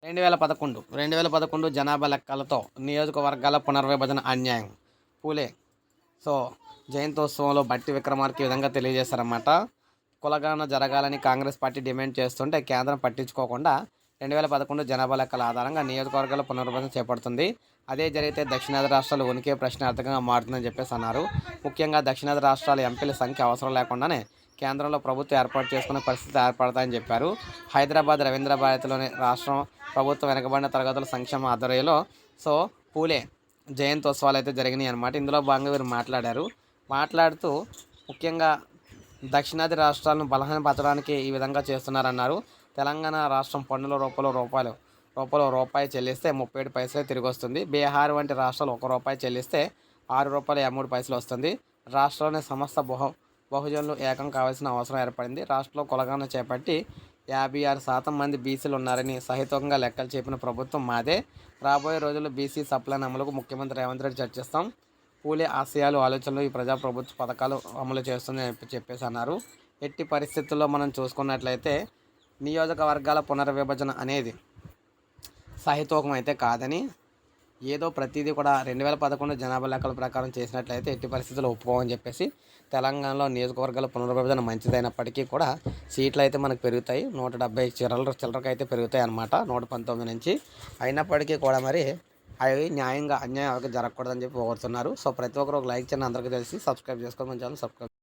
2011 జనాభా లెక్కలతో నియోజకవర్గాల పునర్విభజన అన్యాయం. పూలే సో జయంతోత్సవంలో బట్టి విక్రమార్క ఈ విధంగా తెలియజేశారన్నమాట. కులగణన జరగాలని కాంగ్రెస్ పార్టీ డిమాండ్ చేస్తుంటే కేంద్రం పట్టించుకోకుండా 2011 జనాభా లెక్కల ఆధారంగా నియోజకవర్గాల పునర్విభజన చేపడుతుంది. అదే జరిగితే దక్షిణాది రాష్ట్రాలు ఉనికి ప్రశ్నార్థకంగా మారుతుందని చెప్పేసి అన్నారు. ముఖ్యంగా దక్షిణాది రాష్ట్రాల ఎంపీల సంఖ్య అవసరం లేకుండానే కేంద్రంలో ప్రభుత్వం ఏర్పాటు చేసుకునే పరిస్థితి ఏర్పడతాయని చెప్పారు. హైదరాబాద్ రవీంద్ర భారతిలోని రాష్ట్రం ప్రభుత్వం వెనుకబడిన తరగతుల సంక్షేమ ఆధ్వర్యంలో పూలే జయంతోత్సవాలు అయితే జరిగినాయి అన్నమాట. ఇందులో భాగంగా వీరు మాట్లాడుతూ ముఖ్యంగా దక్షిణాది రాష్ట్రాలను బలహీనపరచడానికి ఈ విధంగా చేస్తున్నారన్నారు. తెలంగాణ రాష్ట్రం పన్నుల రూపంలో రూపాయి చెల్లిస్తే 37 పైసలే తిరిగి వస్తుంది. బీహార్ వంటి రాష్ట్రాలు ₹1 చెల్లిస్తే ₹6.53 వస్తుంది. రాష్ట్రంలోని సమస్త బహుజనులు ఏకం కావాల్సిన అవసరం ఏర్పడింది. రాష్ట్రంలో కులగణన చేపట్టి 56% మంది బీసీలు ఉన్నారని సహేతుకంగా లెక్కలు చెప్పిన ప్రభుత్వం మాదే. రాబోయే రోజుల్లో బీసీ సప్లైన్ అమలుకు ముఖ్యమంత్రి రేవంత్ రెడ్డి చర్చిస్తాం. పూలే ఆశయాలు ఆలోచనలు ఈ ప్రభుత్వ పథకాలు అమలు చేస్తుందని చెప్పేసి అన్నారు. ఎట్టి పరిస్థితుల్లో మనం చూసుకున్నట్లయితే నియోజకవర్గాల పునర్విభజన అనేది సహేతుకం అయితే కాదని, ఏదో ప్రతిదీ కూడా 2011 జనాభా లెక్కల ప్రకారం చేసినట్లయితే ఎట్టి పరిస్థితుల్లో ఒప్పుకోమని చెప్పేసి, తెలంగాణలో నియోజకవర్గాల పునర్విభజన మంచిదైనప్పటికీ కూడా సీట్లు అయితే మనకు పెరుగుతాయి. 170 చిల్లరకి అయితే పెరుగుతాయి అన్నమాట 119 నుంచి. అయినప్పటికీ కూడా మరి అవి అన్యాయం జరగకూడదని చెప్పి కోరుతున్నారు. సో ప్రతి ఒక్కరు ఒక లైక్ చేయండి. అందరికీ తెలిసి సబ్స్క్రైబ్ చేసుకోమని ఛానల్ సబ్స్క్రైబ్